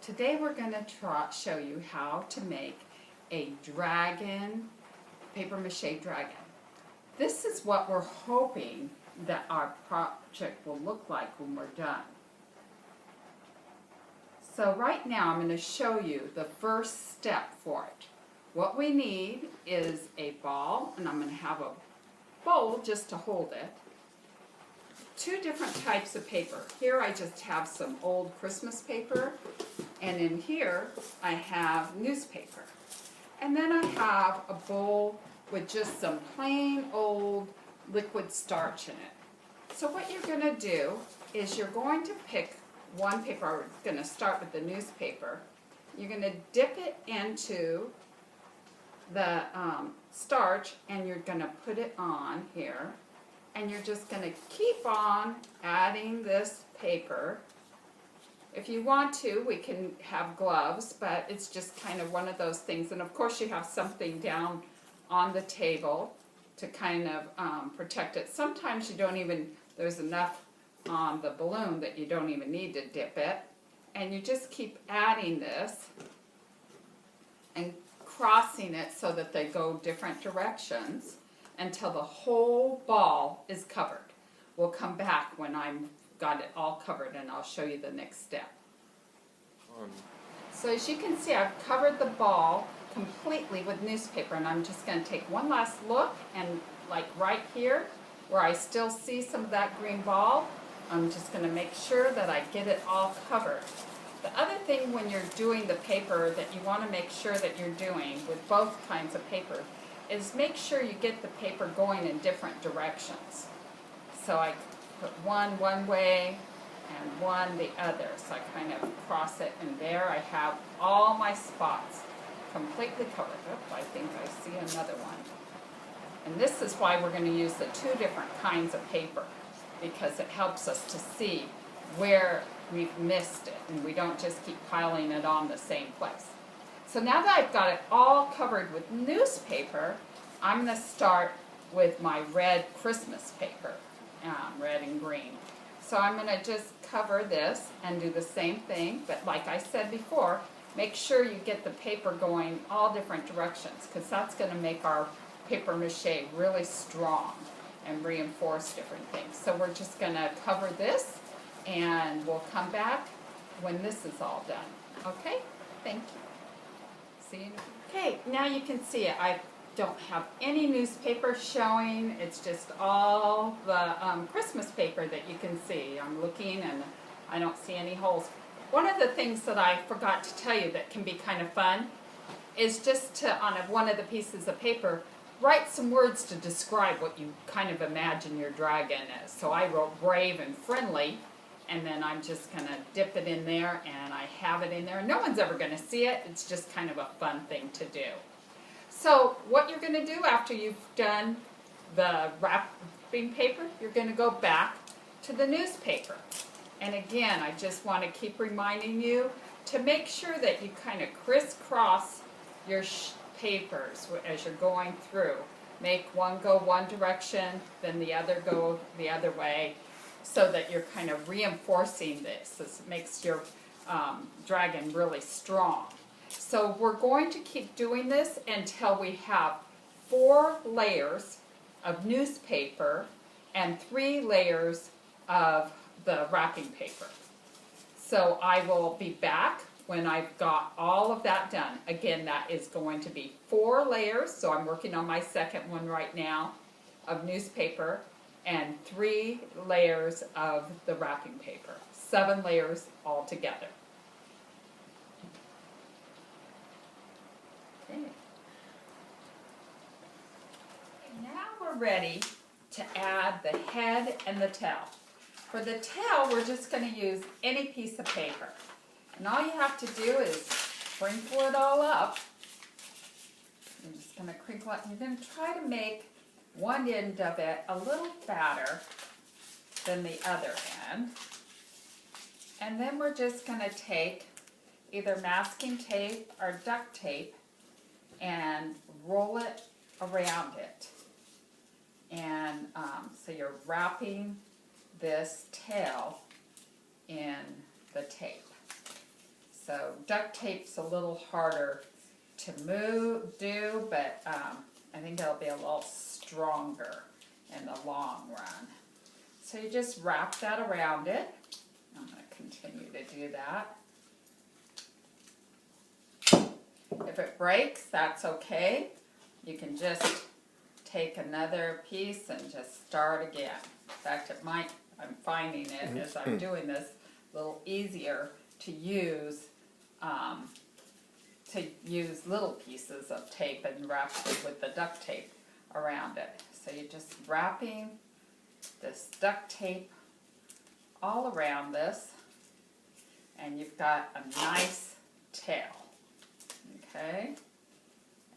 today we're going to show you how to make a dragon, paper mache dragon. This is what we're hoping that our project will look like when we're done. So right now I'm going to show you the first step for it. What we need is a ball, and I'm going to have a bowl just to hold it. Two different types of paper. Here I just have some old Christmas paper, and in here I have newspaper. And then I have a bowl with just some plain old liquid starch in it. So what you're going to do is you're going to pick one paper. We're going to start with the newspaper. You're going to dip it into the starch, and you're going to put it on here. And you're just going to keep on adding this paper. If you want to, we can have gloves, but it's just kind of one of those things. And of course you have something down on the table to kind of protect it. Sometimes you don't even, there's enough on the balloon that you don't even need to dip it. And you just keep adding this and crossing it so that they go different directions until the whole ball is covered. We'll come back when I've got it all covered and I'll show you the next step. So as you can see, I've covered the ball completely with newspaper, and I'm just going to take one last look, and like right here where I still see some of that green ball, I'm just going to make sure that I get it all covered. The other thing when you're doing the paper that you want to make sure that you're doing with both kinds of paper is make sure you get the paper going in different directions. So I put one way and one the other. So I kind of cross it, and there I have all my spots completely covered. Oh, I think I see another one. And this is why we're going to use the two different kinds of paper, because it helps us to see where we've missed it, and we don't just keep piling it on the same place. So now that I've got it all covered with newspaper, I'm going to start with my red Christmas paper, red and green. So I'm going to just cover this and do the same thing, but like I said before, make sure you get the paper going all different directions, because that's going to make our paper mache really strong and reinforce different things. So we're just going to cover this, and we'll come back when this is all done. Okay? Thank you. See you. Okay, now you can see it. I don't have any newspaper showing. It's just all the Christmas paper that you can see. I'm looking and I don't see any holes. One of the things that I forgot to tell you that can be kind of fun is just to, on one of the pieces of paper, write some words to describe what you kind of imagine your dragon is. So I wrote brave and friendly, and then I'm just going to dip it in there, and I have it in there. No one's ever going to see it. It's just kind of a fun thing to do. So what you're going to do after you've done the wrapping paper, you're going to go back to the newspaper. And again, I just want to keep reminding you to make sure that you kind of crisscross your papers as you're going through. Make one go one direction, then the other go the other way, so that you're kind of reinforcing this. This makes your dragon really strong. So we're going to keep doing this until we have 4 layers of newspaper and 3 layers of the wrapping paper. So I will be back when I've got all of that done. Again, that is going to be 4 layers, so I'm working on my second one right now, of newspaper, and 3 layers of the wrapping paper. 7 layers altogether. Okay. Now we're ready to add the head and the tail. For the tail, we're just going to use any piece of paper. And all you have to do is crinkle it all up. I'm just going to crinkle it. You're going to try to make one end of it a little fatter than the other end. And then we're just going to take either masking tape or duct tape and roll it around it. And so you're wrapping this tail in the tape. So duct tape's a little harder to do, but I think it'll be a little stronger in the long run. So you just wrap that around it. I'm going to continue to do that. If it breaks, that's okay. You can just take another piece and just start again. In fact, I'm finding it as I'm doing this a little easier to use little pieces of tape and wrap it with the duct tape around it. So you're just wrapping this duct tape all around this, and you've got a nice tail. Okay,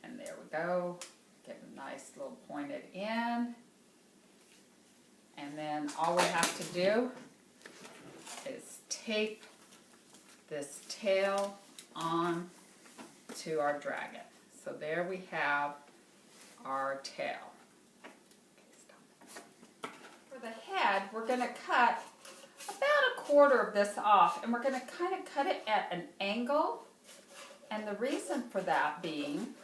and there we go. Get a nice little pointed end, and then all we have to do is tape this tail on to our dragon. So there we have our tail. For the head, we're going to cut about 1/4 of this off, and we're going to kind of cut it at an angle. And the reason for that being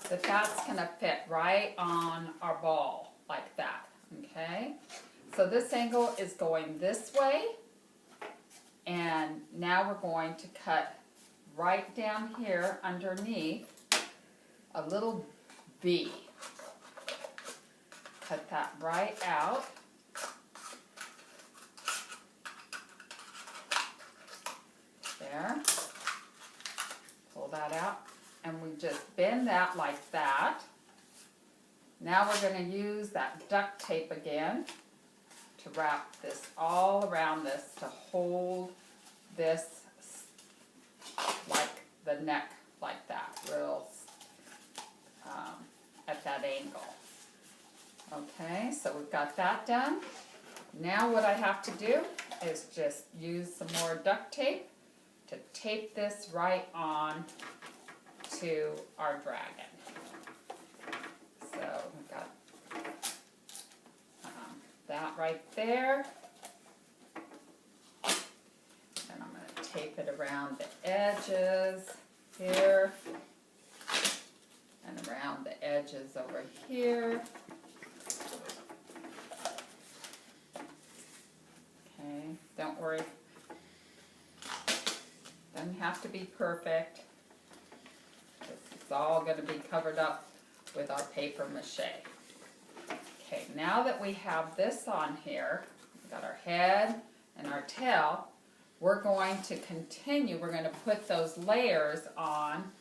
that that's going to fit right on our ball like that, okay? So this angle is going this way, and now we're going to cut right down here underneath a little V. Cut that right out. There. Pull that out, and we just bend that like that. Now we're going to use that duct tape again to wrap this all around this to hold this like the neck like that, real at that angle. Okay, so we've got that done. Now what I have to do is just use some more duct tape to tape this right on to our dragon. So we've got that right there. And I'm going to tape it around the edges here and around the edges over here. Okay, don't worry. Doesn't have to be perfect. It's all going to be covered up with our paper mache. Okay, now that we have this on here, we've got our head and our tail, we're going to continue. We're going to put those layers on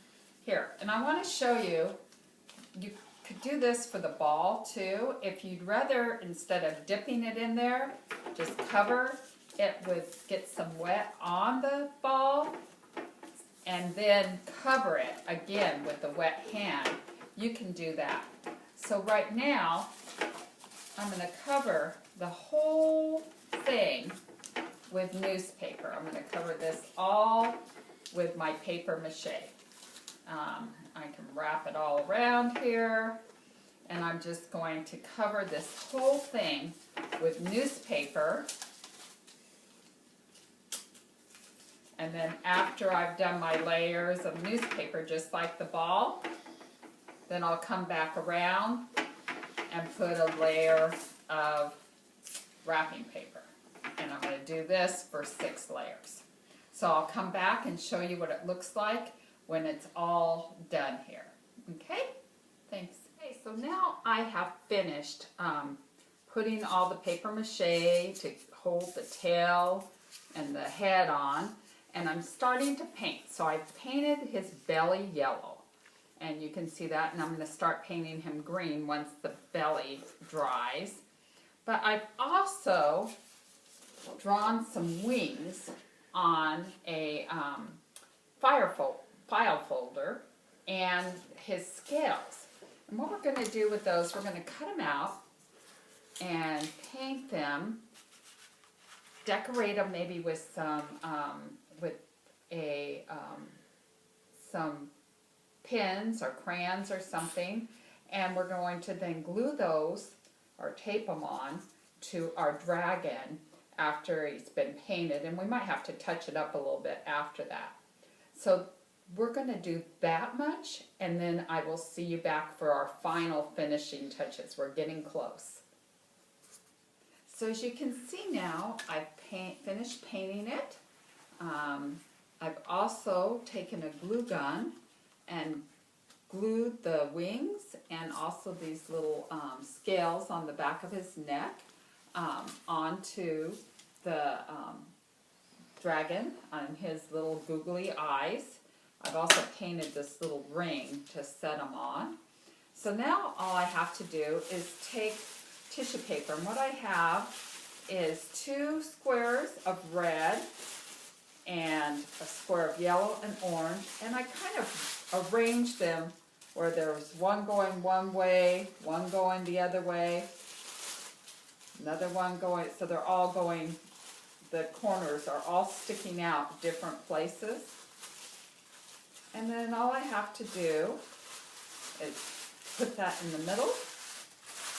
here. And I want to show you, you could do this for the ball too. If you'd rather, instead of dipping it in there, just cover it with, get some wet on the ball, and then cover it again with the wet hand. You can do that. So right now, I'm going to cover the whole thing with newspaper. I'm going to cover this all with my paper mache. I can wrap it all around here, and I'm just going to cover this whole thing with newspaper. And then after I've done my layers of newspaper, just like the ball, then I'll come back around and put a layer of wrapping paper. And I'm going to do this for 6 layers. So I'll come back and show you what it looks like when it's all done here. Okay? Thanks. Okay, so now I have finished putting all the paper mache to hold the tail and the head on. And I'm starting to paint. So I've painted his belly yellow. And you can see that. And I'm going to start painting him green once the belly dries. But I've also drawn some wings on a file folder and his scales. And what we're going to do with those, we're going to cut them out and paint them, decorate them maybe with some some pins or crayons or something, and we're going to then glue those or tape them on to our dragon, after he's been painted, and we might have to touch it up a little bit after that. So we're going to do that much, and then I will see you back for our final finishing touches. We're getting close. So as you can see now, I've finished painting it. I've also taken a glue gun and glued the wings and also these little scales on the back of his neck onto the dragon on his little googly eyes. I've also painted this little ring to set them on. So now all I have to do is take tissue paper, and what I have is 2 squares of red and a square of yellow and orange, and I kind of arrange them where there's one going one way, one going the other way, another one going, so they're all going, the corners are all sticking out different places. And then all I have to do is put that in the middle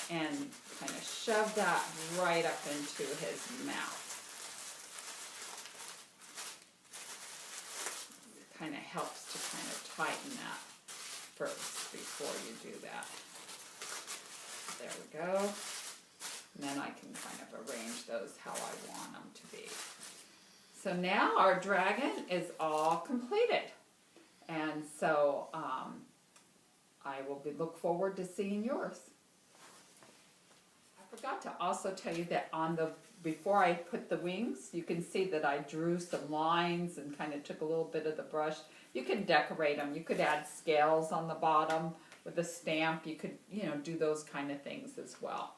and kind of shove that right up into his mouth. It kind of helps to kind of tighten that first before you do that. There we go. And then I can kind of arrange those how I want them to be. So now our dragon is all completed. And so I will look forward to seeing yours. I forgot to also tell you that on the, before I put the wings, you can see that I drew some lines and kind of took a little bit of the brush. You can decorate them. You could add scales on the bottom with a stamp. You could, do those kind of things as well.